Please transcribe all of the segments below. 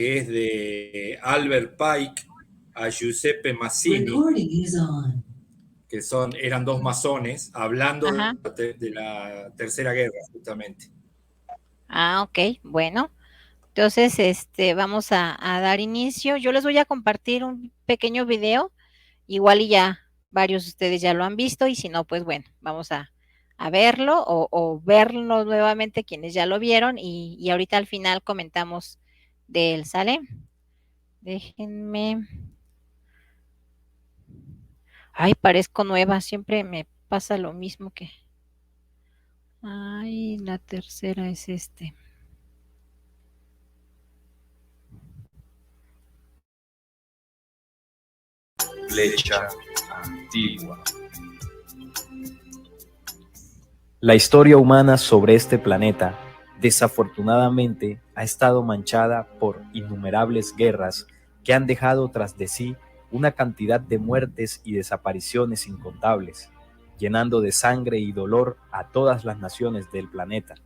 que es de Albert Pike a Giuseppe Mazzini, que eran dos masones, hablando de la Tercera Guerra, justamente. Ah, ok, bueno. Entonces, vamos a dar inicio. Yo les voy a compartir un pequeño video, igual y ya varios de ustedes ya lo han visto, y si no, pues bueno, vamos a verlo o verlo nuevamente quienes ya lo vieron, y ahorita al final comentamos de él, ¿sale? Déjenme. Ay, parezco nueva, siempre me pasa lo mismo que... Ay, la tercera es Flecha antigua. La historia humana sobre este planeta, desafortunadamente, ha estado manchada por innumerables guerras que han dejado tras de sí una cantidad de muertes y desapariciones incontables, llenando de sangre y dolor a todas las naciones del planeta.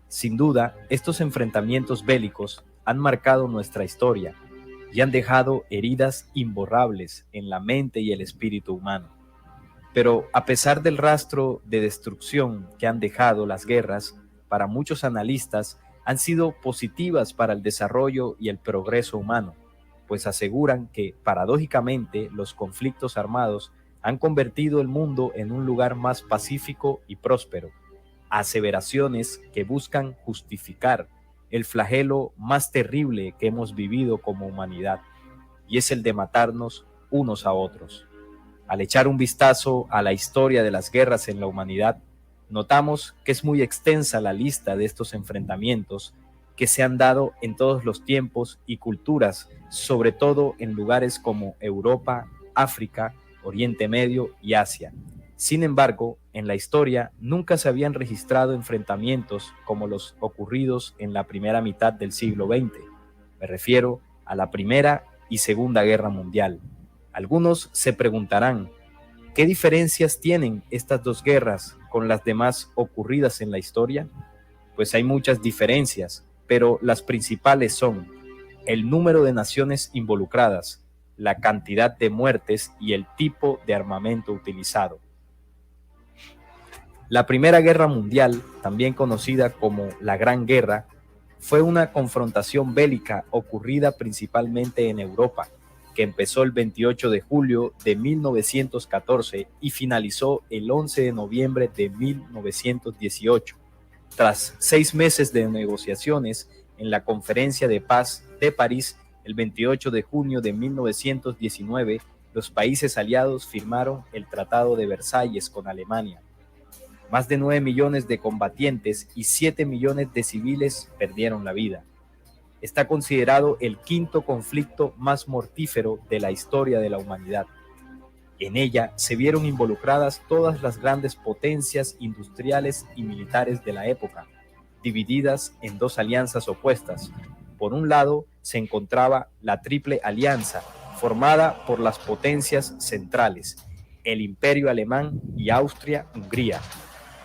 Sin duda, estos enfrentamientos bélicos han marcado nuestra historia y han dejado heridas imborrables en la mente y el espíritu humano. Pero a pesar del rastro de destrucción que han dejado las guerras, para muchos analistas han sido positivas para el desarrollo y el progreso humano, pues aseguran que, paradójicamente, los conflictos armados han convertido el mundo en un lugar más pacífico y próspero, aseveraciones que buscan justificar el flagelo más terrible que hemos vivido como humanidad, y es el de matarnos unos a otros. Al echar un vistazo a la historia de las guerras en la humanidad, notamos que es muy extensa la lista de estos enfrentamientos que se han dado en todos los tiempos y culturas, sobre todo en lugares como Europa, África, Oriente Medio y Asia. Sin embargo, en la historia nunca se habían registrado enfrentamientos como los ocurridos en la primera mitad del siglo XX. Me refiero a la Primera y Segunda Guerra Mundial. Algunos se preguntarán, ¿qué diferencias tienen estas dos guerras con las demás ocurridas en la historia? Pues hay muchas diferencias, pero las principales son el número de naciones involucradas, la cantidad de muertes y el tipo de armamento utilizado. La Primera Guerra Mundial, también conocida como la Gran Guerra, fue una confrontación bélica ocurrida principalmente en Europa, que empezó el 28 de julio de 1914 y finalizó el 11 de noviembre de 1918. Tras 6 meses de negociaciones en la Conferencia de Paz de París, el 28 de junio de 1919, los países aliados firmaron el Tratado de Versalles con Alemania. Más de 9 millones de combatientes y 7 millones de civiles perdieron la vida. Está considerado el quinto conflicto más mortífero de la historia de la humanidad. En ella se vieron involucradas todas las grandes potencias industriales y militares de la época, divididas en dos alianzas opuestas. Por un lado se encontraba la Triple Alianza, formada por las potencias centrales, el Imperio Alemán y Austria-Hungría.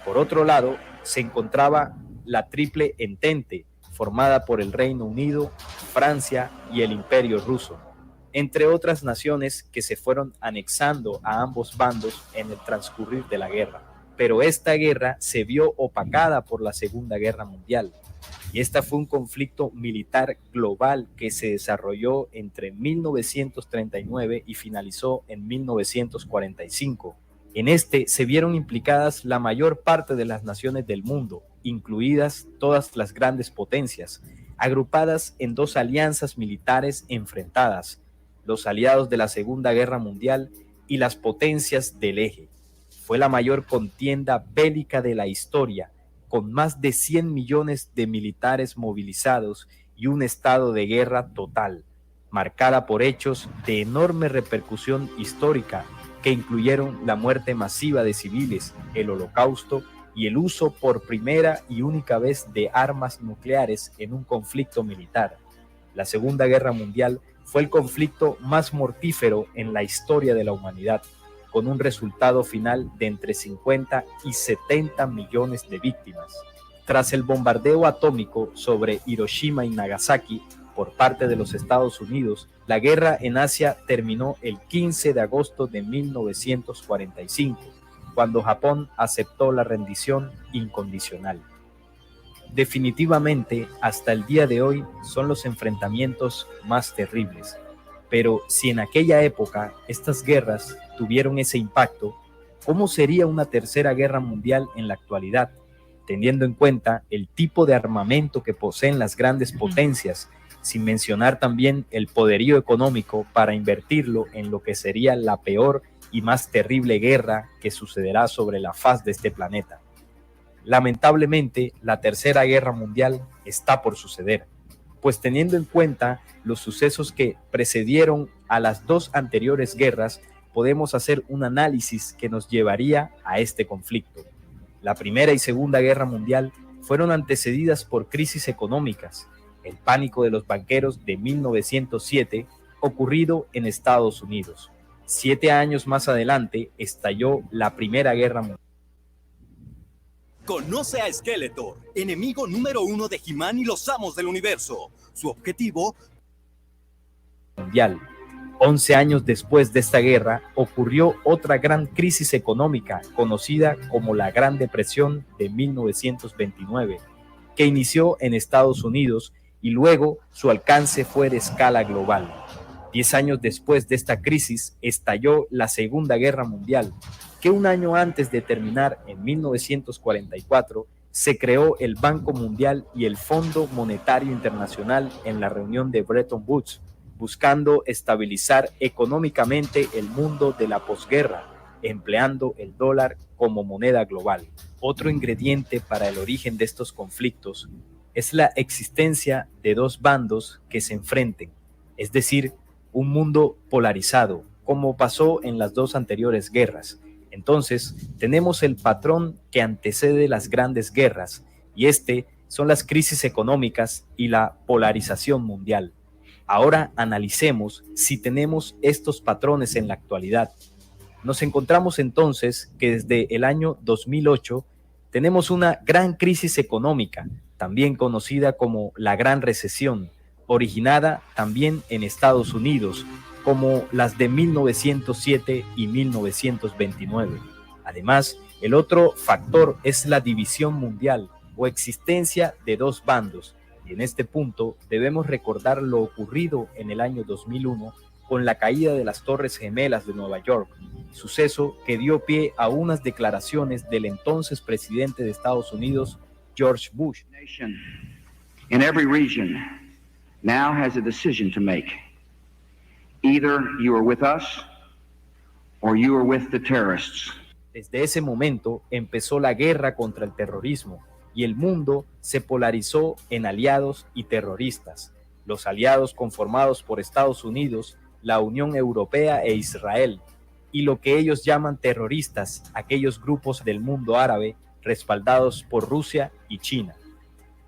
Por otro lado se encontraba la Triple Entente, formada por el Reino Unido, Francia y el Imperio Ruso, entre otras naciones que se fueron anexando a ambos bandos en el transcurrir de la guerra. Pero esta guerra se vio opacada por la Segunda Guerra Mundial, y esta fue un conflicto militar global que se desarrolló entre 1939 y finalizó en 1945. En este se vieron implicadas la mayor parte de las naciones del mundo, incluidas todas las grandes potencias, agrupadas en dos alianzas militares enfrentadas, los aliados de la Segunda Guerra Mundial y las potencias del eje. Fue la mayor contienda bélica de la historia, con más de 100 millones de militares movilizados y un estado de guerra total, marcada por hechos de enorme repercusión histórica que incluyeron la muerte masiva de civiles, el Holocausto y el uso por primera y única vez de armas nucleares en un conflicto militar. La Segunda Guerra Mundial fue el conflicto más mortífero en la historia de la humanidad, con un resultado final de entre 50 y 70 millones de víctimas. Tras el bombardeo atómico sobre Hiroshima y Nagasaki, por parte de los Estados Unidos, la guerra en Asia terminó el 15 de agosto de 1945, cuando Japón aceptó la rendición incondicional. Definitivamente, hasta el día de hoy son los enfrentamientos más terribles. Pero si en aquella época estas guerras tuvieron ese impacto, ¿cómo sería una tercera guerra mundial en la actualidad? Teniendo en cuenta el tipo de armamento que poseen las grandes potencias, sin mencionar también el poderío económico para invertirlo en lo que sería la peor y más terrible guerra que sucederá sobre la faz de este planeta. Lamentablemente, la tercera guerra mundial está por suceder, pues teniendo en cuenta los sucesos que precedieron a las dos anteriores guerras, podemos hacer un análisis que nos llevaría a este conflicto. La Primera y Segunda Guerra Mundial fueron antecedidas por crisis económicas, el pánico de los banqueros de 1907, ocurrido en Estados Unidos. 7 años más adelante estalló la Primera Guerra Mundial. Conoce a Skeletor, enemigo número 1 de He-Man y los Amos del Universo. Su objetivo... 11 años después de esta guerra, ocurrió otra gran crisis económica conocida como la Gran Depresión de 1929, que inició en Estados Unidos y luego su alcance fue de escala global. 10 años después de esta crisis, estalló la Segunda Guerra Mundial, que un año antes de terminar, en 1944, se creó el Banco Mundial y el Fondo Monetario Internacional en la reunión de Bretton Woods, buscando estabilizar económicamente el mundo de la posguerra, empleando el dólar como moneda global. Otro ingrediente para el origen de estos conflictos es la existencia de dos bandos que se enfrenten, es decir, un mundo polarizado, como pasó en las dos anteriores guerras. Entonces, tenemos el patrón que antecede las grandes guerras, y son las crisis económicas y la polarización mundial. Ahora analicemos si tenemos estos patrones en la actualidad. Nos encontramos entonces que desde el año 2008 tenemos una gran crisis económica, también conocida como la Gran Recesión, originada también en Estados Unidos, como las de 1907 y 1929. Además, el otro factor es la división mundial o existencia de dos bandos. Y en este punto debemos recordar lo ocurrido en el año 2001 con la caída de las Torres Gemelas de Nueva York, suceso que dio pie a unas declaraciones del entonces presidente de Estados Unidos, George Bush. In every region now has a decision to make. Either you are with us or you are with the terrorists. Desde ese momento empezó la guerra contra el terrorismo, y el mundo se polarizó en aliados y terroristas. Los aliados conformados por Estados Unidos, la Unión Europea e Israel, y lo que ellos llaman terroristas, aquellos grupos del mundo árabe respaldados por Rusia y China.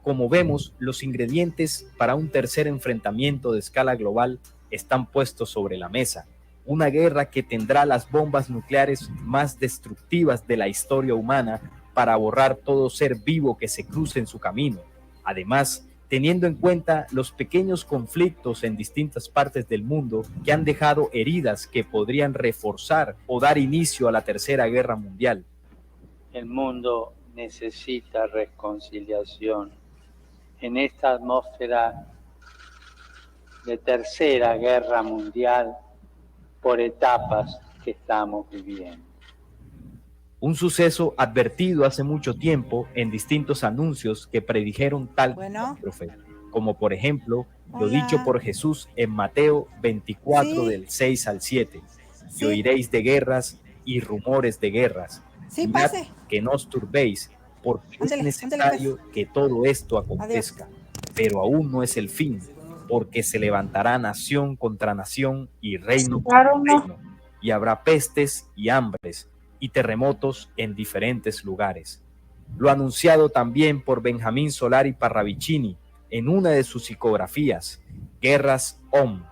Como vemos, los ingredientes para un tercer enfrentamiento de escala global están puestos sobre la mesa. Una guerra que tendrá las bombas nucleares más destructivas de la historia humana para borrar todo ser vivo que se cruce en su camino. Además, teniendo en cuenta los pequeños conflictos en distintas partes del mundo que han dejado heridas que podrían reforzar o dar inicio a la Tercera Guerra Mundial. El mundo necesita reconciliación. En esta atmósfera de Tercera Guerra Mundial, por etapas que estamos viviendo. Un suceso advertido hace mucho tiempo en distintos anuncios que predijeron tal catástrofe, como por ejemplo lo dicho por Jesús en Mateo 24 del 6 al 7. Y oiréis de guerras y rumores de guerras. Mirad que no os turbéis, porque es necesario que todo esto acontezca. Pero aún no es el fin, porque se levantará nación contra nación y reino contra reino, y habrá pestes y hambres y terremotos en diferentes lugares. Lo anunciado también por Benjamín Solari Parravicini en una de sus psicografías, Guerras OM.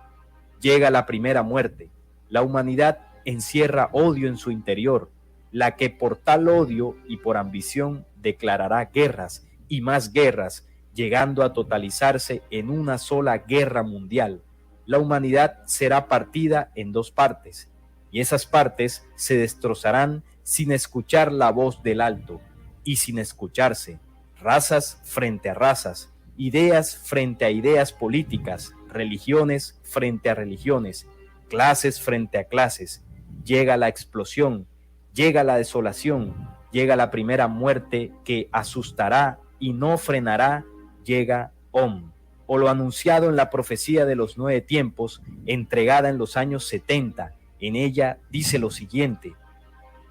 Llega la primera muerte. La humanidad encierra odio en su interior, la que por tal odio y por ambición declarará guerras y más guerras, llegando a totalizarse en una sola guerra mundial. La humanidad será partida en dos partes, y esas partes se destrozarán sin escuchar la voz del alto, y sin escucharse, razas frente a razas, ideas frente a ideas políticas, religiones frente a religiones, clases frente a clases. Llega la explosión, llega la desolación, llega la primera muerte que asustará y no frenará, llega Om, o lo anunciado en la profecía de los 9 tiempos, entregada en los años 70. En ella dice lo siguiente: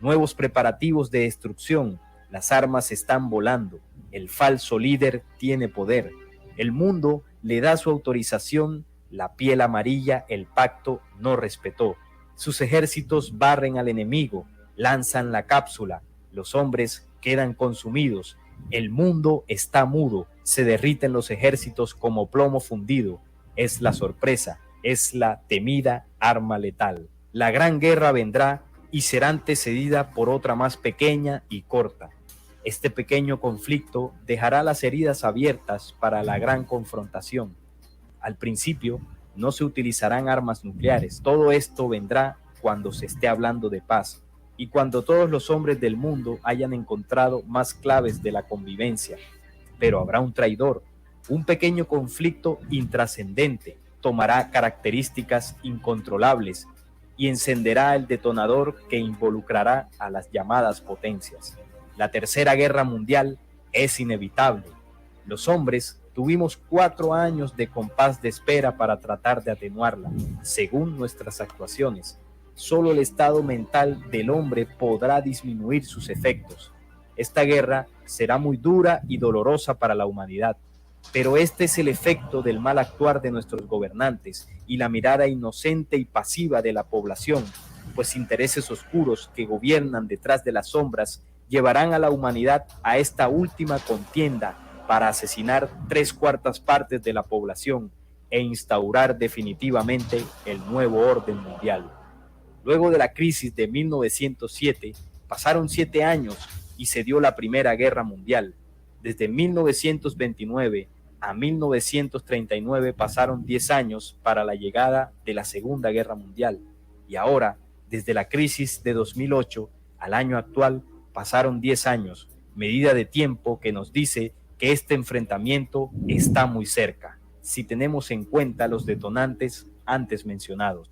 nuevos preparativos de destrucción, las armas están volando, el falso líder tiene poder, el mundo le da su autorización, la piel amarilla el pacto no respetó, sus ejércitos barren al enemigo, lanzan la cápsula, los hombres quedan consumidos, el mundo está mudo, se derriten los ejércitos como plomo fundido, es la sorpresa, es la temida arma letal. La gran guerra vendrá y será antecedida por otra más pequeña y corta. Este pequeño conflicto dejará las heridas abiertas para la gran confrontación. Al principio no se utilizarán armas nucleares. Todo esto vendrá cuando se esté hablando de paz y cuando todos los hombres del mundo hayan encontrado más claves de la convivencia. Pero habrá un traidor. Un pequeño conflicto intrascendente tomará características incontrolables y encenderá el detonador que involucrará a las llamadas potencias. La Tercera Guerra Mundial es inevitable. Los hombres tuvimos 4 años de compás de espera para tratar de atenuarla, según nuestras actuaciones. Solo el estado mental del hombre podrá disminuir sus efectos. Esta guerra será muy dura y dolorosa para la humanidad, pero este es el efecto del mal actuar de nuestros gobernantes y la mirada inocente y pasiva de la población, pues intereses oscuros que gobiernan detrás de las sombras llevarán a la humanidad a esta última contienda para asesinar 3/4 partes de la población e instaurar definitivamente el nuevo orden mundial. Luego de la crisis de 1907, pasaron 7 años y se dio la Primera Guerra Mundial. Desde 1929 a 1939 pasaron 10 años para la llegada de la Segunda Guerra Mundial. Y ahora, desde la crisis de 2008 al año actual, pasaron 10 años, medida de tiempo que nos dice que este enfrentamiento está muy cerca, si tenemos en cuenta los detonantes antes mencionados.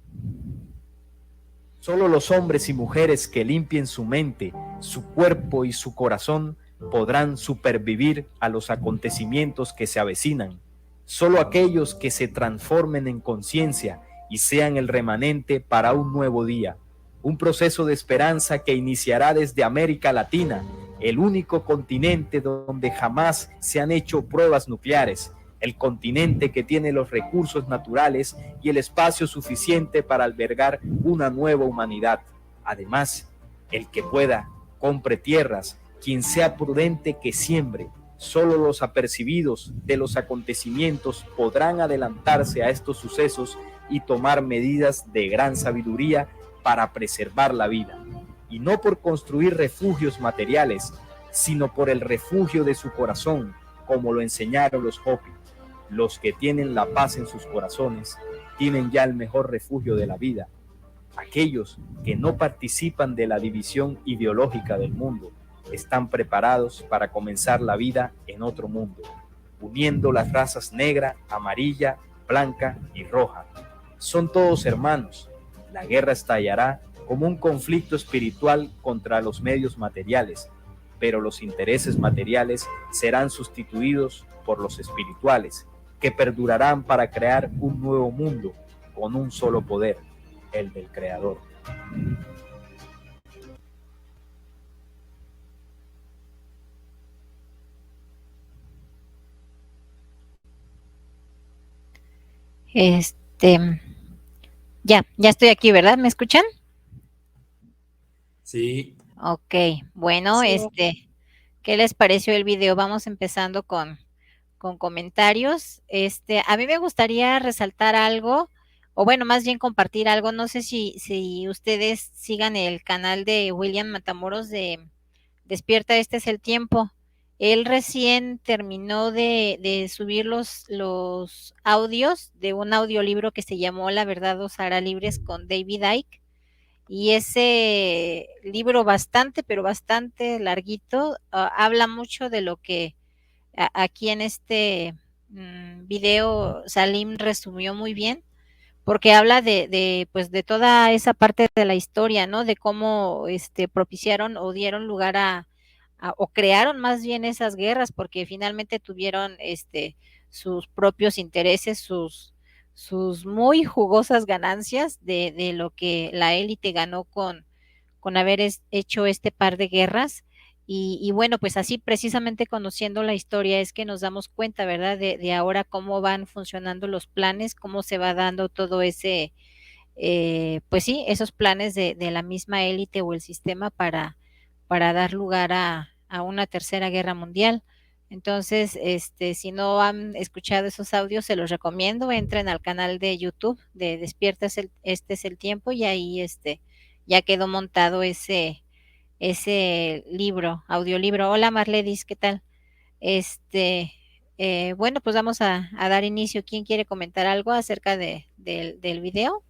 Solo los hombres y mujeres que limpien su mente, su cuerpo y su corazón podrán supervivir a los acontecimientos que se avecinan. Solo aquellos que se transformen en conciencia y sean el remanente para un nuevo día. Un proceso de esperanza que iniciará desde América Latina, el único continente donde jamás se han hecho pruebas nucleares, el continente que tiene los recursos naturales y el espacio suficiente para albergar una nueva humanidad. Además, el que pueda, compre tierras, quien sea prudente que siembre. Solo los apercibidos de los acontecimientos podrán adelantarse a estos sucesos y tomar medidas de gran sabiduría para preservar la vida, y no por construir refugios materiales, sino por el refugio de su corazón, como lo enseñaron los Hopi. Los que tienen la paz en sus corazones tienen ya el mejor refugio de la vida. Aquellos que no participan de la división ideológica del mundo están preparados para comenzar la vida en otro mundo, uniendo las razas negra, amarilla, blanca y roja. Son todos hermanos. La guerra estallará como un conflicto espiritual contra los medios materiales, pero los intereses materiales serán sustituidos por los espirituales, que perdurarán para crear un nuevo mundo con un solo poder, el del Creador. Ya estoy aquí, ¿verdad? ¿Me escuchan? Sí. Ok, bueno, Sí. ¿qué les pareció el video? Vamos empezando con comentarios. A mí me gustaría resaltar algo, o bueno, más bien compartir algo. No sé si ustedes sigan el canal de William Matamoros de Despierta, este es el tiempo. Él recién terminó de subir los audios de un audiolibro que se llamó La verdad os hará libres con David Icke. Y ese libro bastante, pero bastante larguito, habla mucho de lo que aquí en este video Salim resumió muy bien, porque habla pues de toda esa parte de la historia, ¿no? De cómo propiciaron o dieron lugar o crearon más bien esas guerras, porque finalmente tuvieron sus propios intereses, sus muy jugosas ganancias de lo que la élite ganó con haber hecho este par de guerras. Y bueno, pues así precisamente conociendo la historia es que nos damos cuenta, ¿verdad? De ahora cómo van funcionando los planes, cómo se va dando todo ese, pues sí, esos planes de la misma élite o el sistema para dar lugar a una tercera guerra mundial. Entonces, si no han escuchado esos audios, se los recomiendo, entren al canal de YouTube de Despierta este es el tiempo, y ahí ya quedó montado ese libro, audiolibro. Hola Marledis, ¿qué tal? Bueno, pues vamos a dar inicio. ¿Quién quiere comentar algo acerca del video?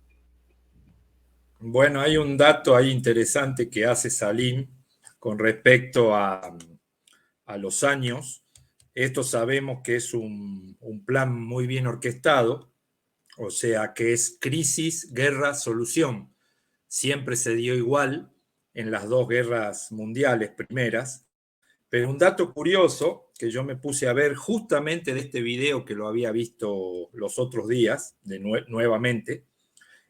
Bueno, hay un dato ahí interesante que hace Salim con respecto a los años. Esto sabemos que es un plan muy bien orquestado, o sea que es crisis, guerra, solución. Siempre se dio igual en las dos guerras mundiales primeras. Pero un dato curioso que yo me puse a ver justamente de este video, que lo había visto los otros días nuevamente,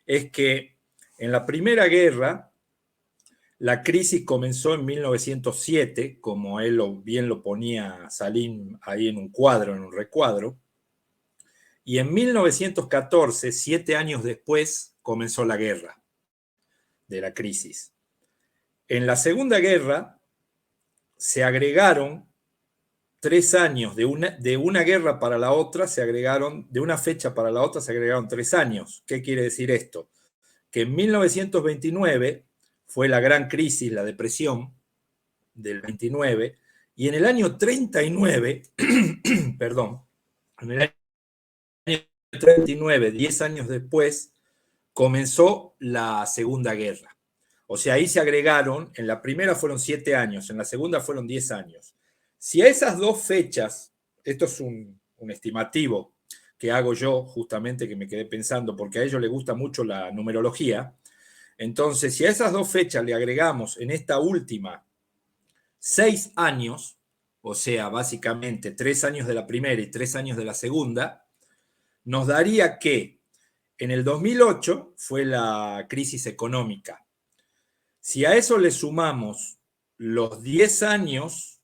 es que en la Primera Guerra la crisis comenzó en 1907, como él bien lo ponía Salim ahí en un cuadro, en un recuadro, y en 1914, 7 años después, comenzó la guerra de la crisis. En la Segunda Guerra se agregaron 3 años, de una guerra para la otra se agregaron, de una fecha para la otra se agregaron 3 años. ¿Qué quiere decir esto? Que en 1929 fue la gran crisis, la depresión del 29, y en el año 39, perdón, en el año 39, 10 años después, comenzó la Segunda Guerra. O sea, ahí se agregaron, en la primera fueron 7 años, en la segunda fueron 10 años. Si a esas dos fechas, esto es un estimativo que hago yo justamente, que me quedé pensando, porque a ellos les gusta mucho la numerología, entonces si a esas dos fechas le agregamos en esta última 6 años, o sea, básicamente 3 años de la primera y 3 años de la segunda, nos daría que en el 2008 fue la crisis económica. Si a eso le sumamos los 10 años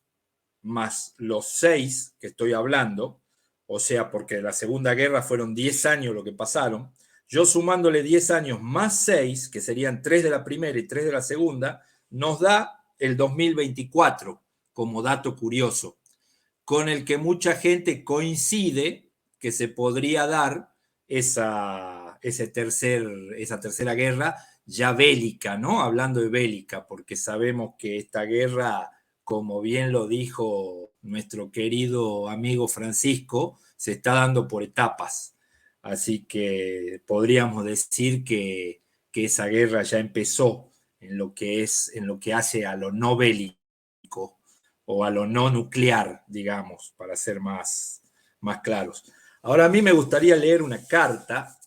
más los 6 que estoy hablando, o sea, porque la Segunda Guerra fueron 10 años lo que pasaron, yo sumándole 10 años más 6, que serían 3 de la primera y 3 de la segunda, nos da el 2024 como dato curioso, con el que mucha gente coincide que se podría dar esa tercera guerra ya bélica, ¿no? Hablando de bélica, porque sabemos que esta guerra, como bien lo dijo nuestro querido amigo Francisco, se está dando por etapas. Así que podríamos decir que esa guerra ya empezó en lo que hace a lo no bélico o a lo no nuclear, digamos, para ser más claros. Ahora a mí me gustaría leer una carta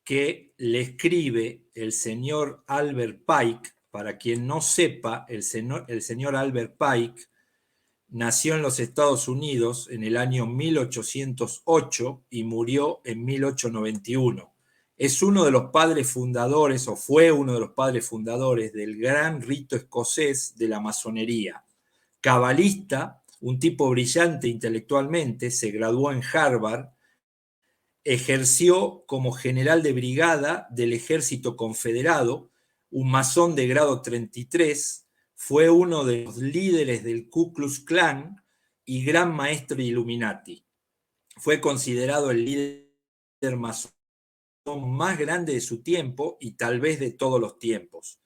que le escribe el señor Albert Pike. Para quien no sepa, el señor Albert Pike nació en los Estados Unidos en el año 1808 y murió en 1891. Es uno de los padres fundadores, o fue uno de los padres fundadores del gran rito escocés de la masonería. Cabalista, un tipo brillante intelectualmente, se graduó en Harvard, ejerció como general de brigada del ejército confederado, un masón de grado 33, fue uno de los líderes del Ku Klux Klan y gran maestro de Illuminati. Fue considerado el líder masón más grande de su tiempo y tal vez de todos los tiempos.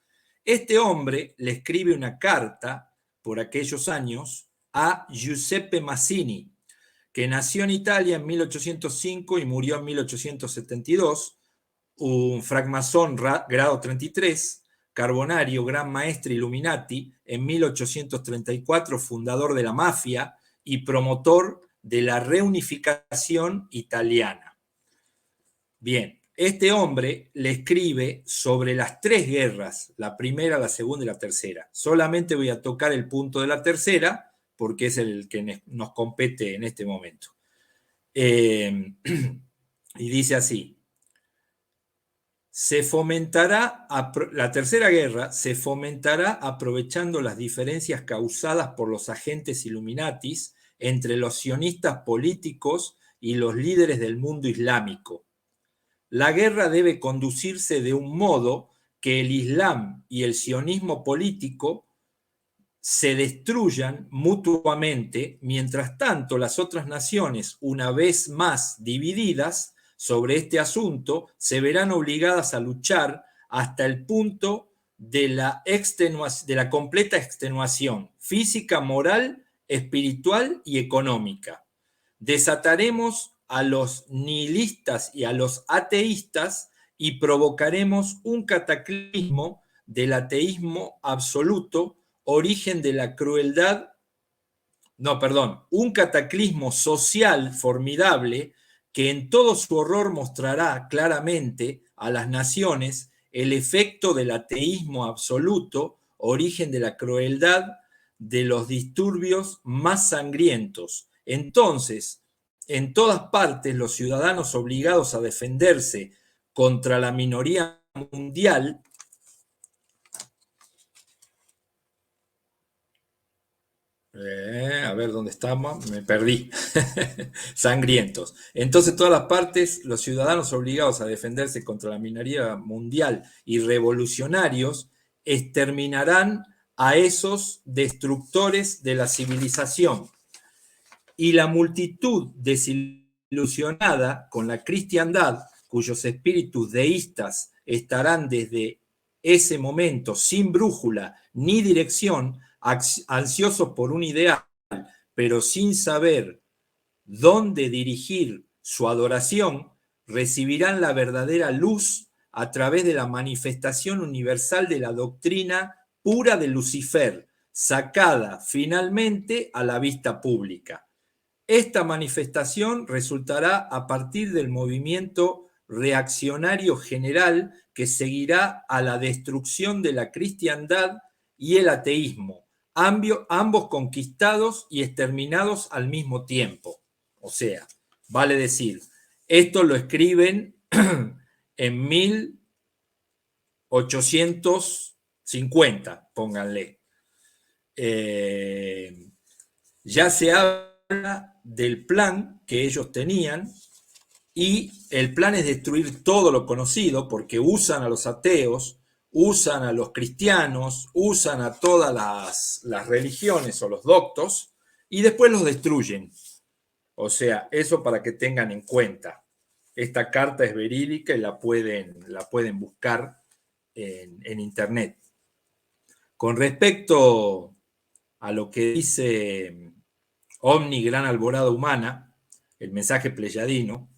Este hombre le escribe una carta por aquellos años a Giuseppe Mazzini, que nació en Italia en 1805 y murió en 1872, un francmasón grado 33, Carbonario, gran maestre Illuminati, en 1834 fundador de la mafia y promotor de la reunificación italiana. Bien, este hombre le escribe sobre las 3 guerras, la primera, la segunda y la tercera. Solamente voy a tocar el punto de la tercera, porque es el que nos compete en este momento. Y dice así: la tercera guerra se fomentará aprovechando las diferencias causadas por los agentes Illuminatis entre los sionistas políticos y los líderes del mundo islámico. La guerra debe conducirse de un modo que el Islam y el sionismo político se destruyan mutuamente, mientras tanto las otras naciones, una vez más divididas sobre este asunto, se verán obligadas a luchar hasta el punto de la completa extenuación física, moral, espiritual y económica. Desataremos a los nihilistas y a los ateístas y provocaremos un cataclismo del ateísmo absoluto, origen de la crueldad, un cataclismo social formidable que en todo su horror mostrará claramente a las naciones el efecto del ateísmo absoluto, origen de la crueldad, de los disturbios más sangrientos. Entonces, en todas partes, los ciudadanos obligados a defenderse contra la minoría mundial a ver dónde estamos, me perdí. Sangrientos. Entonces, todas las partes, los ciudadanos obligados a defenderse contra la minoría mundial y revolucionarios exterminarán a esos destructores de la civilización. Y la multitud desilusionada con la cristiandad, cuyos espíritus deístas estarán desde ese momento sin brújula ni dirección, ansiosos por un ideal, pero sin saber dónde dirigir su adoración, recibirán la verdadera luz a través de la manifestación universal de la doctrina pura de Lucifer, sacada finalmente a la vista pública. Esta manifestación resultará a partir del movimiento reaccionario general que seguirá a la destrucción de la cristiandad y el ateísmo, ambos conquistados y exterminados al mismo tiempo. O sea, vale decir, esto lo escriben en 1850, pónganle. Ya se habla del plan que ellos tenían, y el plan es destruir todo lo conocido, porque usan a los ateos, usan a los cristianos, usan a todas las religiones o los doctos, y después los destruyen. O sea, eso para que tengan en cuenta. Esta carta es verídica y la pueden buscar en internet. Con respecto a lo que dice Omni Gran Alborada Humana, el mensaje pleyadino,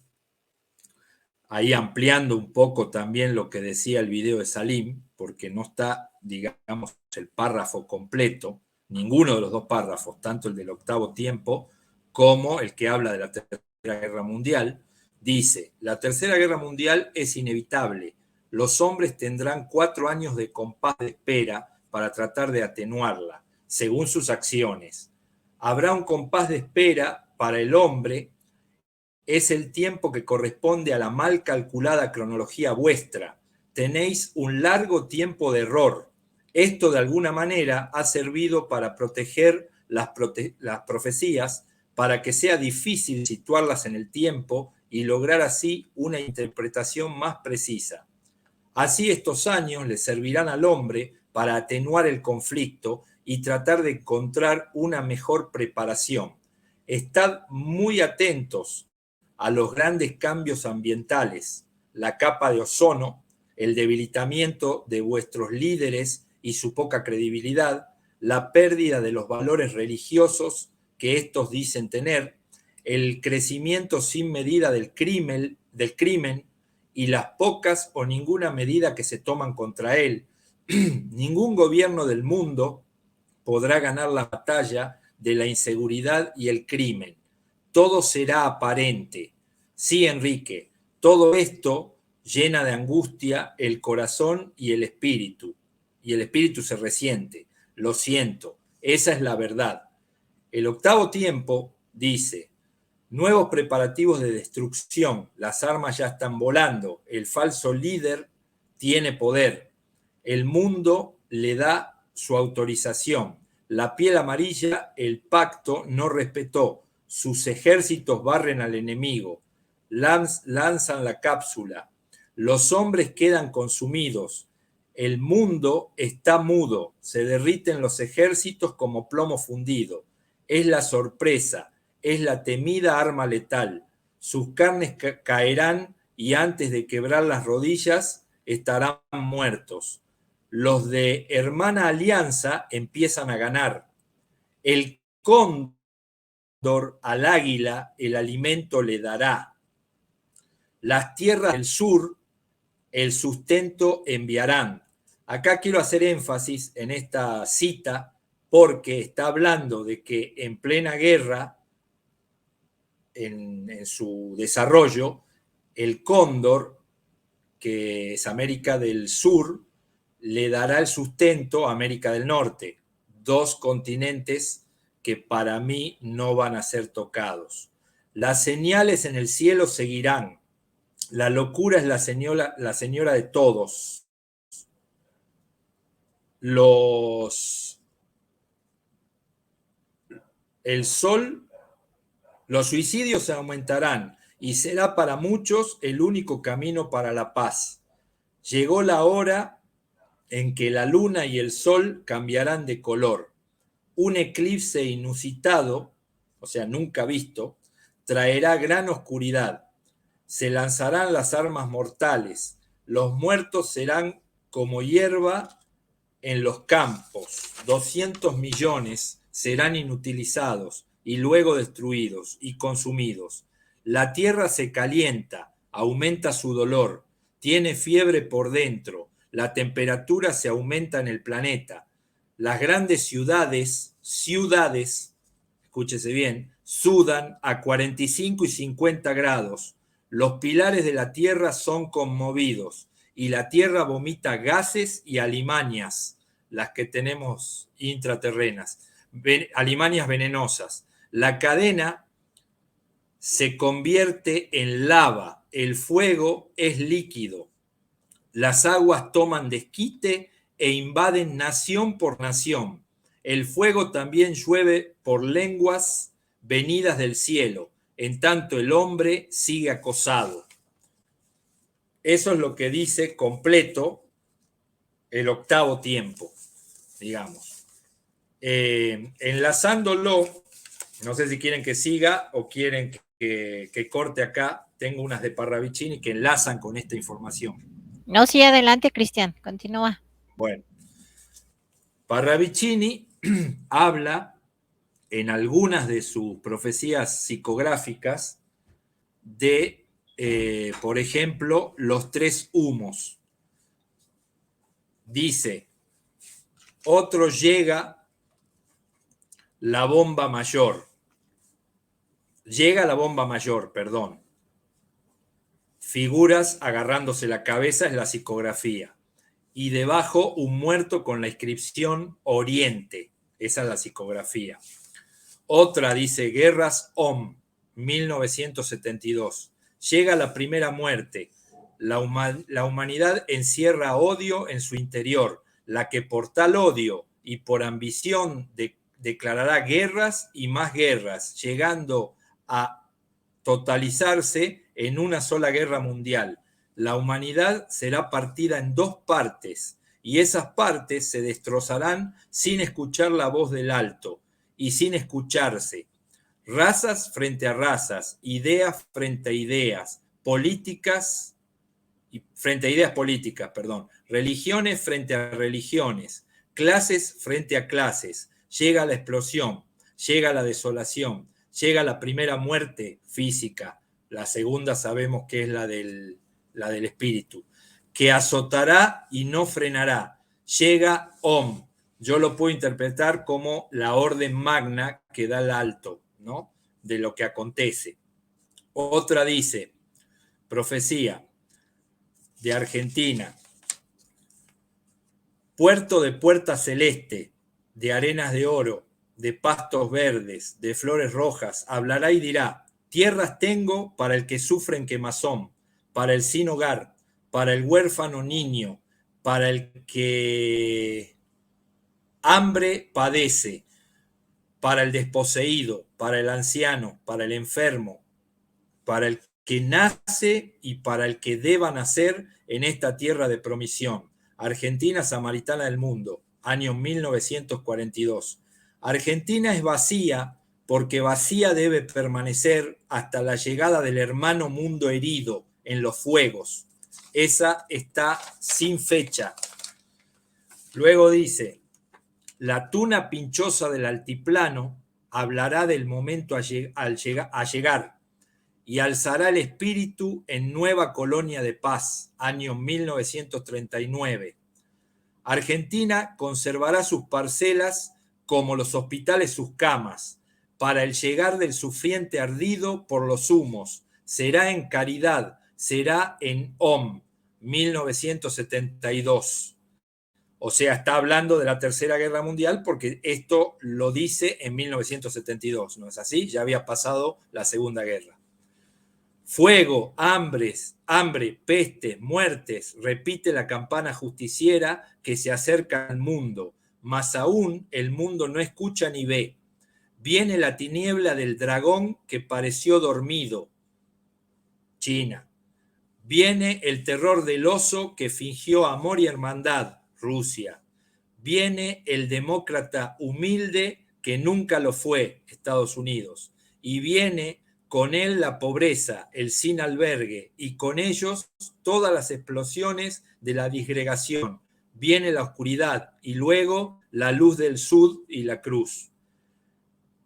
ahí ampliando un poco también lo que decía el video de Salim, porque no está, digamos, el párrafo completo, ninguno de los 2 párrafos, tanto el del octavo tiempo como el que habla de la Tercera Guerra Mundial. Dice: la Tercera Guerra Mundial es inevitable. Los hombres tendrán 4 años de compás de espera para tratar de atenuarla, según sus acciones. Habrá un compás de espera para el hombre. Es el tiempo que corresponde a la mal calculada cronología vuestra. Tenéis un largo tiempo de error. Esto de alguna manera ha servido para proteger las profecías, para que sea difícil situarlas en el tiempo y lograr así una interpretación más precisa. Así estos años le servirán al hombre para atenuar el conflicto y tratar de encontrar una mejor preparación. Estad muy atentos a los grandes cambios ambientales, la capa de ozono, el debilitamiento de vuestros líderes y su poca credibilidad, la pérdida de los valores religiosos que estos dicen tener, el crecimiento sin medida del crimen y las pocas o ninguna medida que se toman contra él. Ningún gobierno del mundo podrá ganar la batalla de la inseguridad y el crimen. Todo será aparente. Sí, Enrique, todo esto llena de angustia el corazón y el espíritu se resiente. Lo siento, esa es la verdad. El octavo tiempo dice: nuevos preparativos de destrucción, las armas ya están volando, el falso líder tiene poder, el mundo le da su autorización, la piel amarilla, el pacto no respetó, sus ejércitos barren al enemigo, lanzan la cápsula, los hombres quedan consumidos, el mundo está mudo, se derriten los ejércitos como plomo fundido, es la sorpresa, es la temida arma letal, sus carnes caerán y antes de quebrar las rodillas estarán muertos. Los de hermana alianza empiezan a ganar. El cóndor al águila el alimento le dará. Las tierras del sur el sustento enviarán. Acá quiero hacer énfasis en esta cita porque está hablando de que en plena guerra, en su desarrollo, el cóndor, que es América del Sur, le dará el sustento a América del Norte, dos continentes que para mí no van a ser tocados. Las señales en el cielo seguirán. La locura es la señora de todos. El sol, los suicidios se aumentarán y será para muchos el único camino para la paz. Llegó la hora en que la luna y el sol cambiarán de color. Un eclipse inusitado, o sea, nunca visto, traerá gran oscuridad. Se lanzarán las armas mortales. Los muertos serán como hierba en los campos. 200 millones serán inutilizados y luego destruidos y consumidos. La tierra se calienta, aumenta su dolor, tiene fiebre por dentro, la temperatura se aumenta en el planeta. Las grandes ciudades, escúchese bien, sudan a 45 y 50 grados. Los pilares de la tierra son conmovidos y la tierra vomita gases y alimañas, las que tenemos intraterrenas, alimañas venenosas. La cadena se convierte en lava, el fuego es líquido, las aguas toman desquite e invaden nación por nación. El fuego también llueve por lenguas venidas del cielo, en tanto el hombre sigue acosado. Eso es lo que dice completo el octavo tiempo, digamos. Enlazándolo, no sé si quieren que siga o quieren que corte acá. Tengo unas de Parravicini que enlazan con esta información. No, sí, adelante, Cristian, continúa. Bueno, Parravicini habla en algunas de sus profecías psicográficas de, por ejemplo, los tres humos. Dice: otro llega la bomba mayor. Llega la bomba mayor, perdón. Figuras agarrándose la cabeza es la psicografía. Y debajo un muerto con la inscripción Oriente. Esa es la psicografía. Otra dice Guerras OM, 1972. Llega la primera muerte. La humanidad encierra odio en su interior, la que por tal odio y por ambición declarará guerras y más guerras, llegando a totalizarse en una sola guerra mundial. La humanidad será partida en dos partes y esas partes se destrozarán sin escuchar la voz del alto y sin escucharse. Razas frente a razas, ideas frente a ideas, religiones frente a religiones, clases frente a clases. Llega la explosión, llega la desolación, llega la primera muerte física. La segunda sabemos que es la del espíritu, que azotará y no frenará. Llega Om. Yo lo puedo interpretar como la orden magna que da el alto, ¿no?, de lo que acontece. Otra dice, profecía de Argentina, puerto de puerta celeste, de arenas de oro, de pastos verdes, de flores rojas, hablará y dirá, tierras tengo para el que sufre en quemazón, para el sin hogar, para el huérfano niño, para el que hambre padece, para el desposeído, para el anciano, para el enfermo, para el que nace y para el que deba nacer en esta tierra de promisión. Argentina Samaritana del Mundo, año 1942. Argentina es vacía porque vacía debe permanecer hasta la llegada del hermano mundo herido en los fuegos. Esa está sin fecha. Luego dice, la tuna pinchosa del altiplano hablará del momento a llegar y alzará el espíritu en nueva colonia de paz, año 1939. Argentina conservará sus parcelas como los hospitales sus camas, para el llegar del sufriente ardido por los humos. Será en caridad, será en Om, 1972. O sea, está hablando de la Tercera Guerra Mundial porque esto lo dice en 1972, ¿no es así? Ya había pasado la Segunda Guerra. Fuego, hambre, peste, muertes, repite la campana justiciera que se acerca al mundo, mas aún el mundo no escucha ni ve. Viene la tiniebla del dragón que pareció dormido, China. Viene el terror del oso que fingió amor y hermandad, Rusia. Viene el demócrata humilde que nunca lo fue, Estados Unidos. Y viene con él la pobreza, el sin albergue, y con ellos todas las explosiones de la disgregación. Viene la oscuridad y luego la luz del sud y la cruz.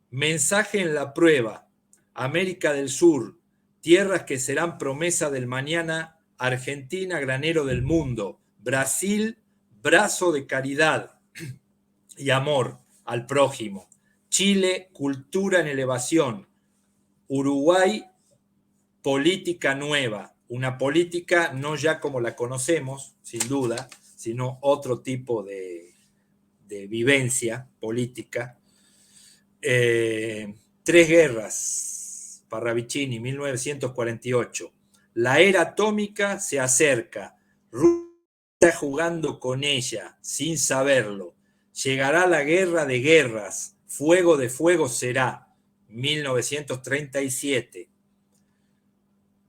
Mensaje en la prueba. América del Sur, tierras que serán promesa del mañana. Argentina, granero del mundo. Brasil, brazo de caridad y amor al prójimo. Chile, cultura en elevación. Uruguay, política nueva, una política no ya como la conocemos, sin duda, sino otro tipo de vivencia política. Tres guerras, Parravicini, 1948. La era atómica se acerca, Rusia está jugando con ella, sin saberlo. Llegará la guerra de guerras, fuego de fuego será. 1937.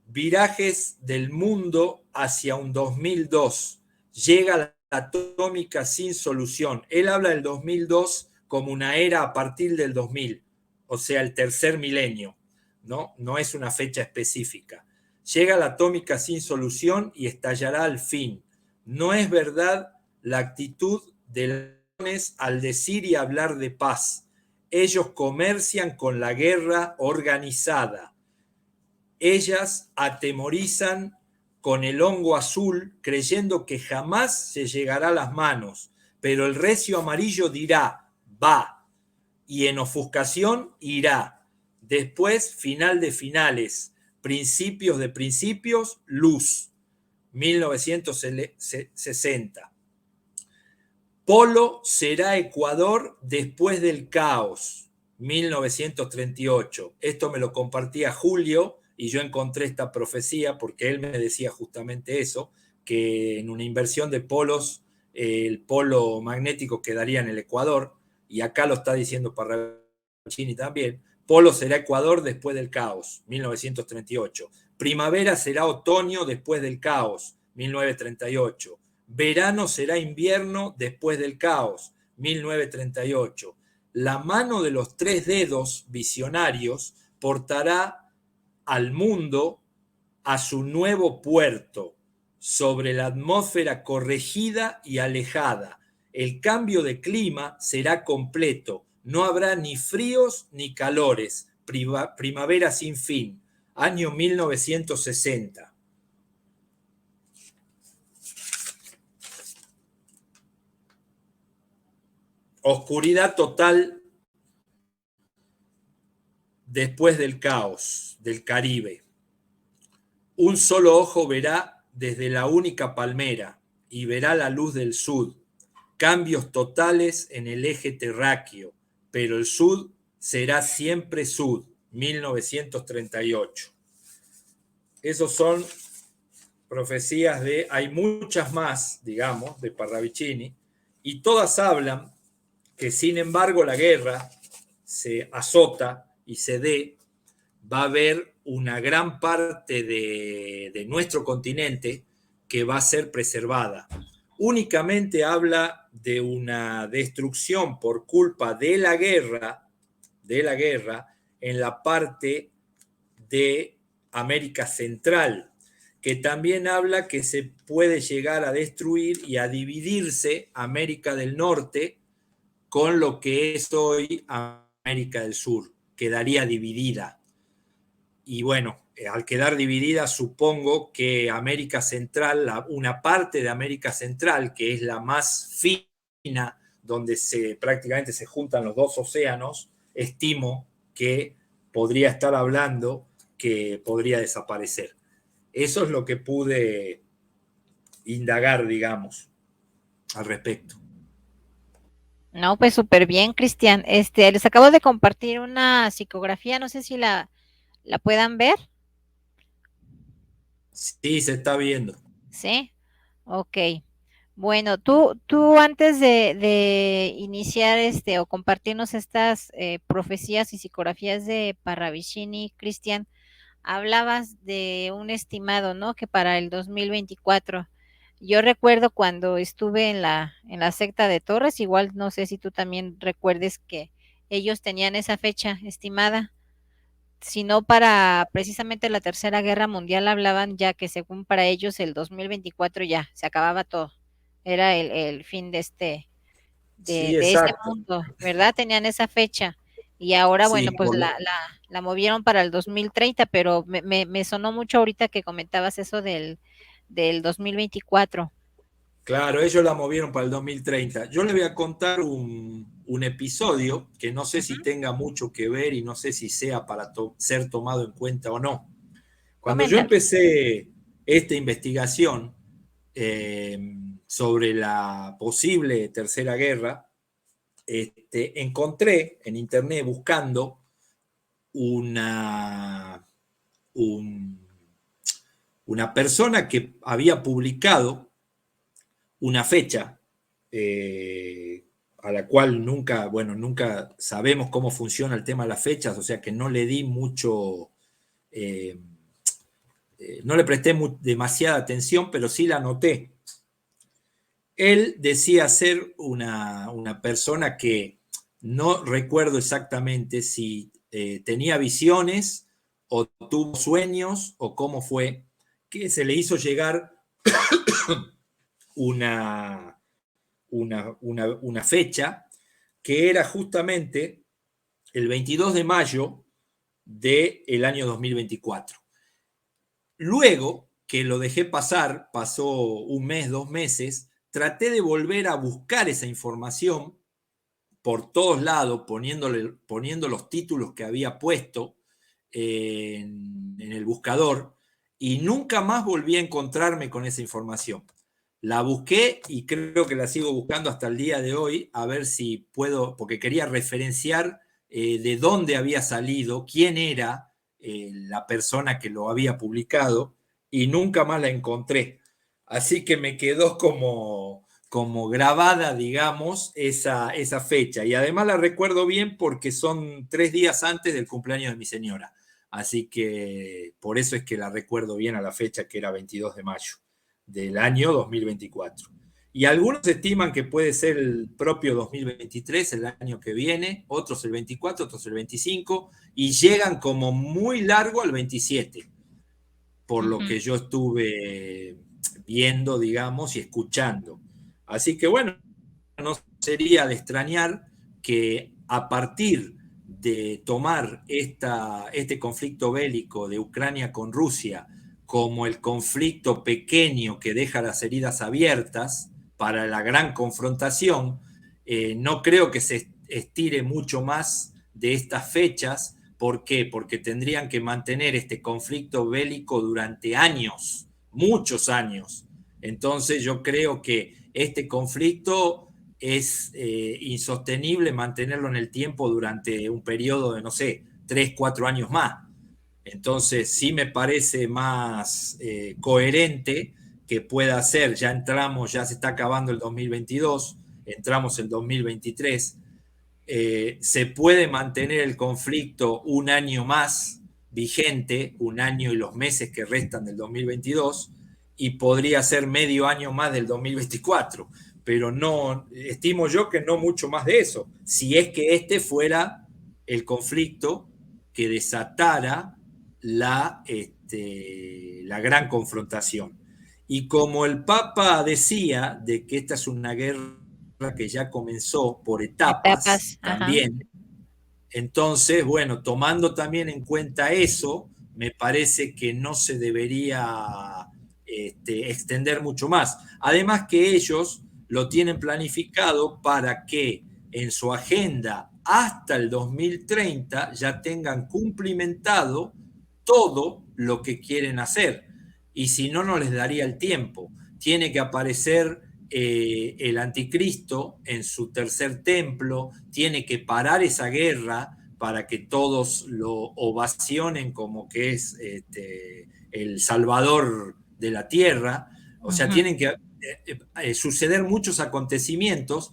Virajes del mundo hacia un 2002. Llega la atómica sin solución. Él habla del 2002 como una era a partir del 2000, o sea, el tercer milenio, ¿no? No es una fecha específica. Llega la atómica sin solución y estallará al fin. No es verdad la actitud de los jóvenes al decir y hablar de paz. Ellos comercian con la guerra organizada. Ellas atemorizan con el hongo azul, creyendo que jamás se llegará a las manos, pero el recio amarillo dirá, va, y en ofuscación irá. Después, final de finales, principios de principios, luz. 1960. Polo será Ecuador después del caos, 1938. Esto me lo compartía Julio y yo encontré esta profecía porque él me decía justamente eso, que en una inversión de polos, el polo magnético quedaría en el Ecuador, y acá lo está diciendo Parravicini también. Polo será Ecuador después del caos, 1938. Primavera será otoño después del caos, 1938. Verano será invierno después del caos, 1938. La mano de los tres dedos visionarios portará al mundo a su nuevo puerto, sobre la atmósfera corregida y alejada. El cambio de clima será completo. No habrá ni fríos ni calores. Primavera sin fin. Año 1960. Oscuridad total después del caos del Caribe. Un solo ojo verá desde la única palmera y verá la luz del sud. Cambios totales en el eje terráqueo, pero el sud será siempre sud. 1938. Esos son profecías de, hay muchas más, digamos, de Parravicini, y todas hablan que sin embargo la guerra se azota y se dé, va a haber una gran parte de nuestro continente que va a ser preservada. Únicamente habla de una destrucción por culpa de la guerra en la parte de América Central, que también habla que se puede llegar a destruir y a dividirse América del Norte con lo que es hoy América del Sur, quedaría dividida. Y bueno, al quedar dividida, supongo que América Central, una parte de América Central, que es la más fina, donde prácticamente se juntan los dos océanos, estimo que podría estar hablando que podría desaparecer. Eso es lo que pude indagar, digamos, al respecto. No, pues súper bien, Cristian. Les acabo de compartir una psicografía, no sé si la puedan ver. Sí, se está viendo. Sí, ok. Bueno, tú antes de iniciar o compartirnos estas profecías y psicografías de Parravicini, Cristian, hablabas de un estimado, ¿no? Que para el 2024. Yo recuerdo cuando estuve en la secta de Torres, igual no sé si tú también recuerdes que ellos tenían esa fecha estimada, sino para precisamente la Tercera Guerra Mundial hablaban ya que según para ellos el 2024 ya se acababa todo, era el fin de Sí, de este exacto. mundo, ¿verdad? Tenían esa fecha y ahora, Sí, bueno, pues la movieron para el 2030, pero me sonó mucho ahorita que comentabas eso del 2024. Claro, ellos la movieron para el 2030. Yo les voy a contar un episodio que no sé si tenga mucho que ver y no sé si sea para ser tomado en cuenta o no. Cuando yo Coméntalo. empecé esta investigación sobre la posible Tercera Guerra, encontré en internet buscando una persona que había publicado una fecha a la cual nunca sabemos cómo funciona el tema de las fechas, o sea que no le di mucho, no le presté demasiada atención, pero sí la noté. Él decía ser una persona que no recuerdo exactamente si tenía visiones o tuvo sueños o cómo fue, que se le hizo llegar una fecha que era justamente el 22 de mayo del año 2024. Luego que lo dejé pasar, pasó un mes, 2 meses, traté de volver a buscar esa información por todos lados, poniendo los títulos que había puesto en el buscador, y nunca más volví a encontrarme con esa información. La busqué y creo que la sigo buscando hasta el día de hoy, a ver si puedo, porque quería referenciar de dónde había salido, quién era la persona que lo había publicado, y nunca más la encontré. Así que me quedó como grabada, digamos, esa fecha. Y además la recuerdo bien porque son 3 días antes del cumpleaños de mi señora. Así que por eso es que la recuerdo bien a la fecha, que era 22 de mayo del año 2024. Y algunos estiman que puede ser el propio 2023, el año que viene, otros el 24, otros el 25, y llegan como muy largo al 27, por lo que yo estuve viendo, digamos, y escuchando. Así que bueno, no sería de extrañar que a partir de tomar este conflicto bélico de Ucrania con Rusia como el conflicto pequeño que deja las heridas abiertas para la gran confrontación, no creo que se estire mucho más de estas fechas. ¿Por qué? Porque tendrían que mantener este conflicto bélico durante años, muchos años. Entonces yo creo que este conflicto es insostenible mantenerlo en el tiempo durante un periodo de, no sé, 3, 4 años más. Entonces sí me parece más coherente que pueda ser, ya se está acabando el 2022, entramos en 2023, se puede mantener el conflicto un año más vigente, un año y los meses que restan del 2022, y podría ser medio año más del 2024, pero no, estimo yo que no mucho más de eso, si es que este fuera el conflicto que desatara la gran confrontación. Y como el Papa decía de que esta es una guerra que ya comenzó por etapas también, entonces, bueno, tomando también en cuenta eso, me parece que no se debería extender mucho más. Además que ellos lo tienen planificado para que en su agenda hasta el 2030 ya tengan cumplimentado todo lo que quieren hacer. Y si no, no les daría el tiempo. Tiene que aparecer el anticristo en su tercer templo, tiene que parar esa guerra para que todos lo ovacionen como que es el salvador de la tierra. O sea, tienen que suceder muchos acontecimientos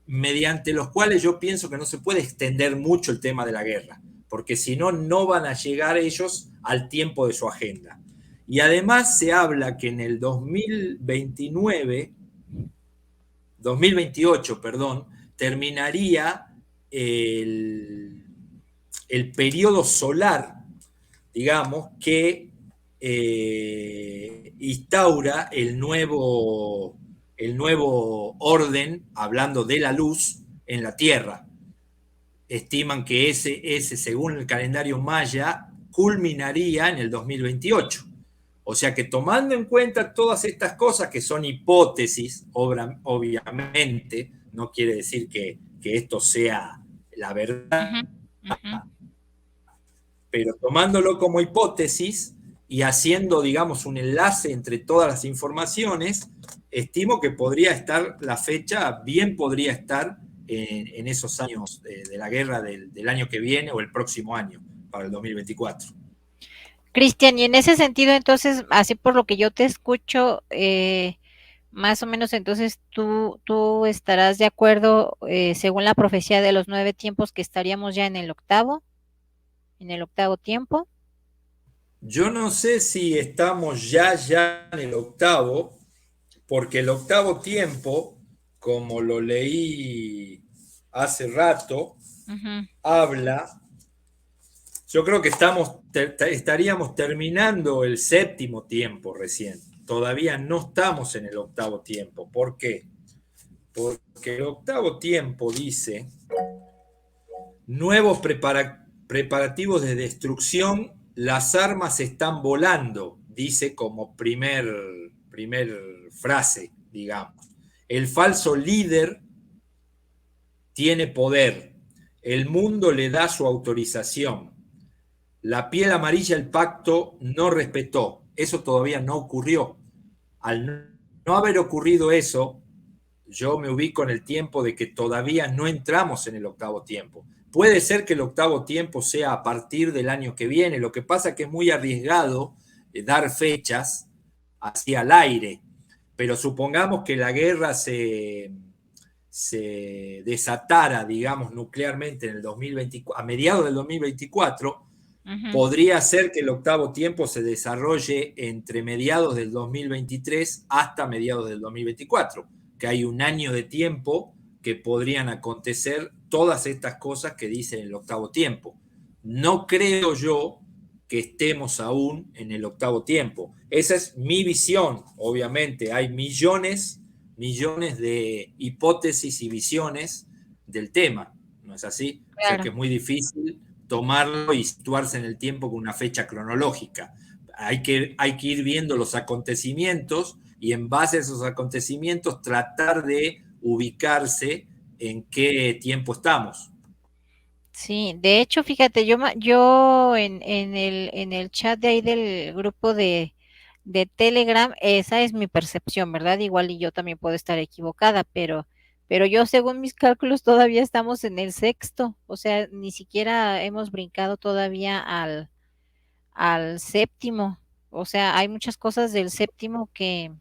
mediante los cuales yo pienso que no se puede extender mucho el tema de la guerra, porque si no, no van a llegar ellos al tiempo de su agenda. Y además se habla que en el 2028, terminaría el periodo solar, digamos, que instaura el nuevo orden, hablando de la luz, en la Tierra. Estiman que ese, según el calendario maya, culminaría en el 2028. O sea que tomando en cuenta todas estas cosas que son hipótesis, obviamente, no quiere decir que esto sea la verdad, pero tomándolo como hipótesis y haciendo, digamos, un enlace entre todas las informaciones, estimo que podría estar la fecha, bien podría estar en esos años de la guerra del año que viene o el próximo año, para el 2024. Cristian, y en ese sentido, entonces, así por lo que yo te escucho, más o menos, entonces, tú estarás de acuerdo, según la profecía de los 9 tiempos, que estaríamos ya en el octavo tiempo. Yo no sé si estamos ya en el octavo, porque el octavo tiempo, como lo leí hace rato, habla... Yo creo que estaríamos terminando el séptimo tiempo recién. Todavía no estamos en el octavo tiempo. ¿Por qué? Porque el octavo tiempo dice nuevos preparativos de destrucción, las armas están volando, dice como primer frase, digamos. El falso líder tiene poder. El mundo le da su autorización. La piel amarilla el pacto no respetó. Eso todavía no ocurrió. Al no haber ocurrido eso, yo me ubico en el tiempo de que todavía no entramos en el octavo tiempo. Puede ser que el octavo tiempo sea a partir del año que viene. Lo que pasa es que es muy arriesgado dar fechas así al aire. Pero supongamos que la guerra se desatara, digamos, nuclearmente en el 2024, a mediados del 2024, podría ser que el octavo tiempo se desarrolle entre mediados del 2023 hasta mediados del 2024, que hay un año de tiempo que podrían acontecer todas estas cosas que dice el octavo tiempo. No creo yo que estemos aún en el octavo tiempo. Esa es mi visión. Obviamente hay millones millones de hipótesis y visiones del tema, ¿no es así? Claro. O sea que es muy difícil tomarlo y situarse en el tiempo con una fecha cronológica. Hay que ir viendo los acontecimientos y en base a esos acontecimientos tratar de ubicarse en qué tiempo estamos. Sí, de hecho, fíjate, yo en el chat de ahí del grupo de Telegram, esa es mi percepción, ¿verdad? Igual y yo también puedo estar equivocada, pero yo según mis cálculos todavía estamos en el sexto, o sea, ni siquiera hemos brincado todavía al séptimo, o sea, hay muchas cosas del séptimo que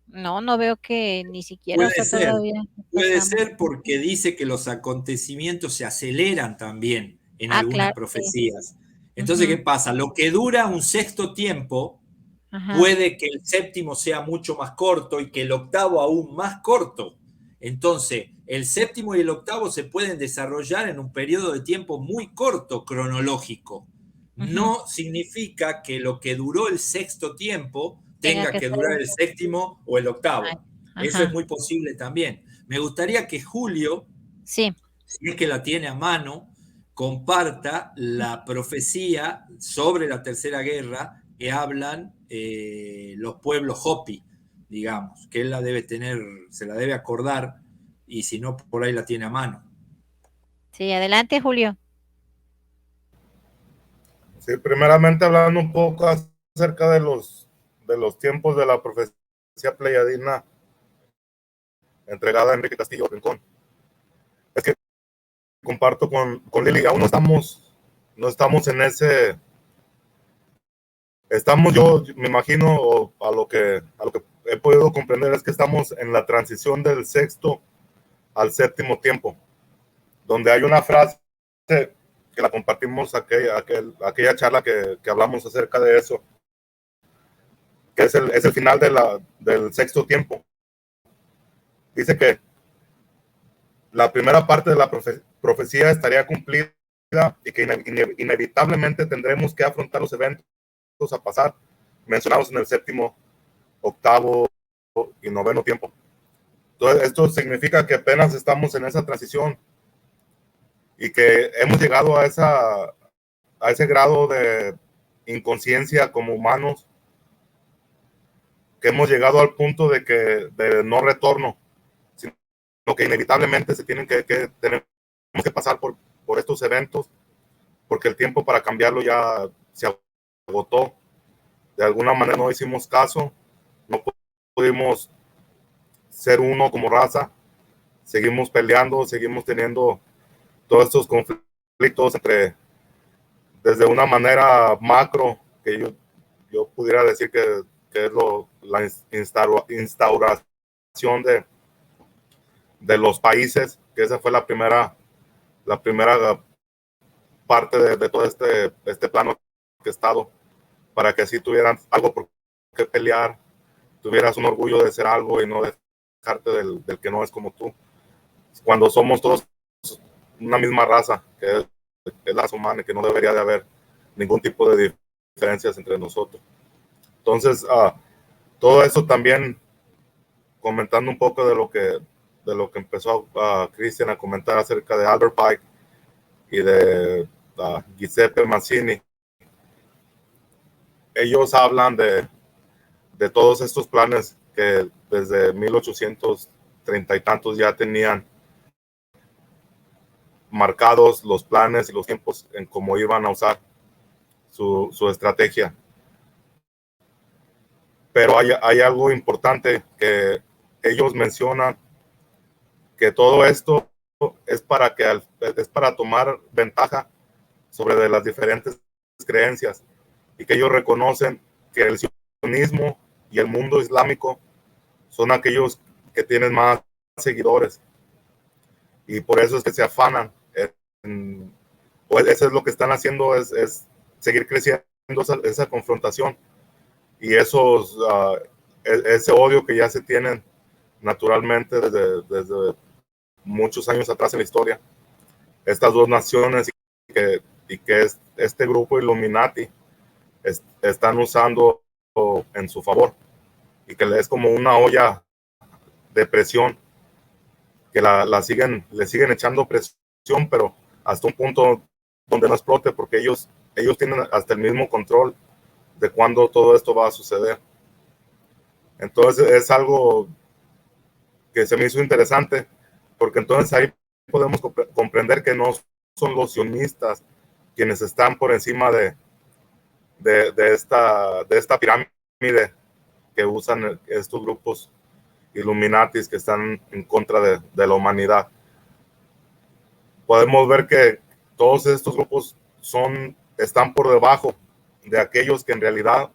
no veo que ni siquiera, o sea, todavía Puede pasamos. ser porque dice que los acontecimientos se aceleran también en algunas Claro, sí. profecías. Entonces, ¿qué pasa? Lo que dura un sexto tiempo, Ajá. puede que el séptimo sea mucho más corto y que el octavo aún más corto. Entonces, el séptimo y el octavo se pueden desarrollar en un periodo de tiempo muy corto cronológico. No significa que lo que duró el sexto tiempo tenga que durar el séptimo o el octavo. Eso es muy posible también. Me gustaría que Julio, sí, si es que la tiene a mano, comparta la profecía sobre la Tercera Guerra que hablan los pueblos Hopi, digamos, que él la debe tener, se la debe acordar, y si no, por ahí la tiene a mano. Sí, adelante, Julio. Sí, primeramente hablando un poco acerca de los tiempos de la profecía pleyadina entregada a Enrique Castillo Rincón. Es que comparto con Lili, aún no estamos en ese, yo me imagino, a lo que he podido comprender es que estamos en la transición del sexto al séptimo tiempo, donde hay una frase que la compartimos aquella charla que hablamos acerca de eso, que es el final del sexto tiempo. Dice que la primera parte de la profecía estaría cumplida y que inevitablemente tendremos que afrontar los eventos a pasar mencionados en el séptimo, octavo y noveno tiempo. Entonces, esto significa que apenas estamos en esa transición y que hemos llegado a ese grado de inconsciencia como humanos, que hemos llegado al punto de no retorno, sino que inevitablemente tenemos que pasar por estos eventos, porque el tiempo para cambiarlo ya se agotó. De alguna manera no hicimos caso, no pudimos ser uno como raza, seguimos peleando, seguimos teniendo todos estos conflictos desde una manera macro, que yo pudiera decir que es la instauración de los países, que esa fue la primera parte de todo este plano que he estado, para que así tuvieran algo por qué pelear, tuvieras un orgullo de ser algo y no dejarte del que no es como tú. Cuando somos todos una misma raza, que es la raza humana, que no debería de haber ningún tipo de diferencias entre nosotros. Entonces, todo eso también, comentando un poco de lo que empezó Cristian a comentar acerca de Albert Pike y de Giuseppe Mazzini. Ellos hablan de todos estos planes que desde 1830 y tantos ya tenían marcados los planes y los tiempos en cómo iban a usar su estrategia. Pero hay algo importante que ellos mencionan, que todo esto es para tomar ventaja sobre de las diferentes creencias, y que ellos reconocen que el sionismo y el mundo islámico son aquellos que tienen más seguidores, y por eso es que se afanan pues eso es lo que están haciendo, es seguir creciendo esa confrontación y ese odio que ya se tienen naturalmente desde muchos años atrás en la historia. Estas dos naciones y que este grupo Illuminati están usando en su favor, y que es como una olla presión, que le siguen echando presión, pero hasta un punto donde no explote, porque ellos tienen hasta el mismo control de cuándo todo esto va a suceder. Entonces es algo que se me hizo interesante, porque entonces ahí podemos comprender que no son los sionistas quienes están por encima de esta pirámide que usan estos grupos Illuminatis que están en contra de la humanidad. Podemos ver que todos estos grupos están por debajo de aquellos que en realidad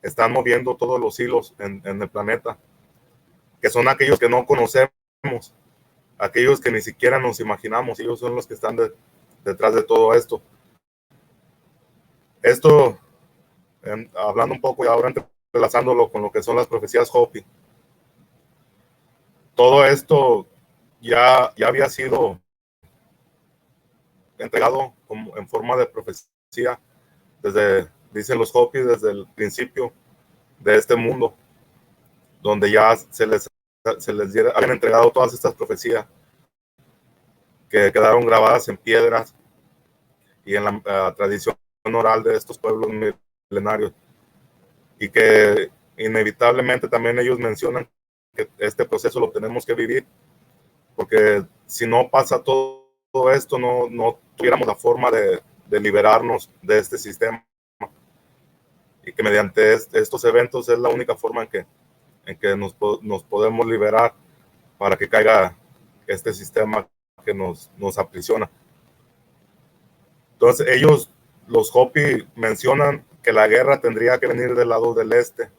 están moviendo todos los hilos en el planeta, que son aquellos que no conocemos, aquellos que ni siquiera nos imaginamos. Ellos son los que están detrás de todo esto. Esto, hablando un poco y ahora entrelazándolo con lo que son las profecías Hopi, todo esto ya había sido entregado en forma de profecía dicen los Hopi, desde el principio de este mundo, donde ya se les habían entregado todas estas profecías que quedaron grabadas en piedras y en la tradición oral de estos pueblos milenarios, y que inevitablemente también ellos mencionan que este proceso lo tenemos que vivir, porque si no pasa todo esto, no tuviéramos la forma de liberarnos de este sistema, y que mediante estos eventos es la única forma en que nos podemos liberar para que caiga este sistema que nos aprisiona. Entonces ellos, los Hopi, mencionan que la guerra tendría que venir del lado del este,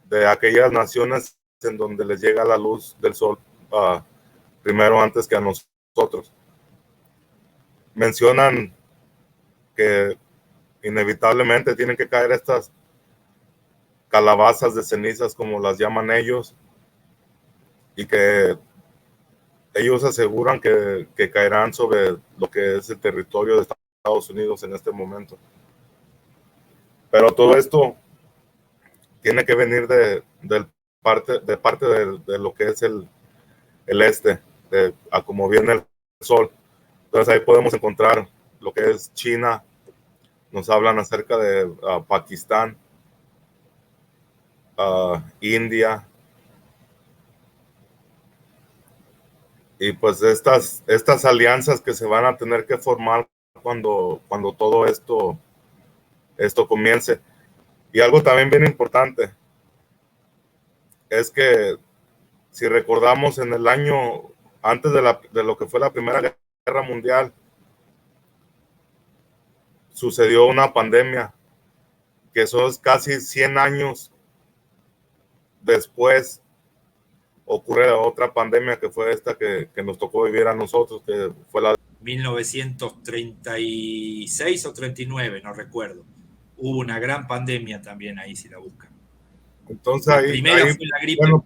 de aquellas naciones en donde les llega la luz del sol primero antes que a nosotros. Mencionan que inevitablemente tienen que caer estas calabazas de cenizas, como las llaman ellos, y que ellos aseguran que caerán sobre lo que es el territorio de Estados Unidos en este momento. Pero todo esto tiene que venir de parte de lo que es el este, a como viene el sol. Entonces ahí podemos encontrar lo que es China, nos hablan acerca de Pakistán, India, y pues estas alianzas que se van a tener que formar cuando todo esto comience. Y algo también bien importante es que si recordamos, en el año antes de lo que fue la Primera Guerra Mundial, sucedió una pandemia que eso es casi 100 años después. Ocurre otra pandemia que fue esta que nos tocó vivir a nosotros, que fue la 1936 o 39, no recuerdo. Hubo una gran pandemia también ahí, si la buscan. Entonces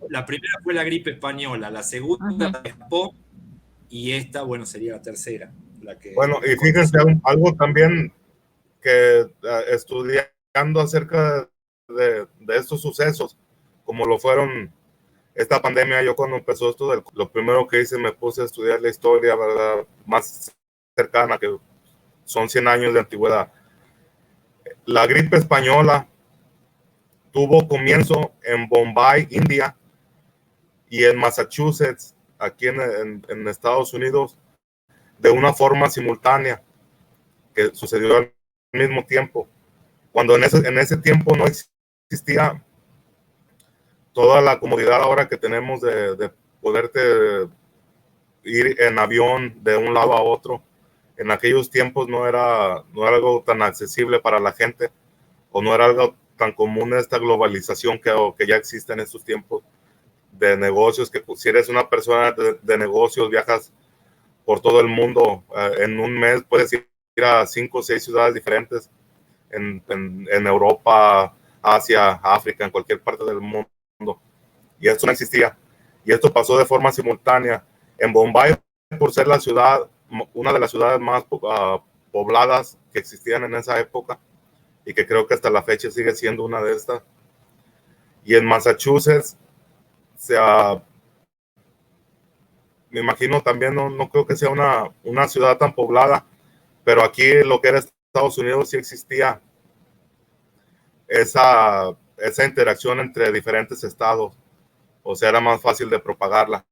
la primera fue la gripe española, la segunda la Japón, y esta, bueno, sería la tercera. Y fíjense algo también que estudiando acerca de estos sucesos, como lo fueron esta pandemia. Yo cuando empezó esto, lo primero que hice, me puse a estudiar la historia, ¿verdad?, más cercana, que son 100 años de antigüedad. La gripe española tuvo comienzo en Bombay, India, y en Massachusetts, aquí en Estados Unidos, de una forma simultánea, que sucedió al mismo tiempo, cuando en ese tiempo no existía toda la comodidad ahora que tenemos de poderte ir en avión de un lado a otro. En aquellos tiempos no era algo tan accesible para la gente, o no era algo tan común esta globalización que ya existe en estos tiempos de negocios, que si eres una persona de negocios, viajas por todo el mundo. En un mes puedes ir a 5 o 6 ciudades diferentes en Europa, Asia, África, en cualquier parte del mundo. Y esto no existía. Y esto pasó de forma simultánea. En Bombay, por ser una de las ciudades más pobladas que existían en esa época, y que creo que hasta la fecha sigue siendo una de estas. Y en Massachusetts me imagino también, no creo que sea una ciudad tan poblada, pero aquí lo que era Estados Unidos sí existía esa interacción entre diferentes estados, o sea, era más fácil de propagarla.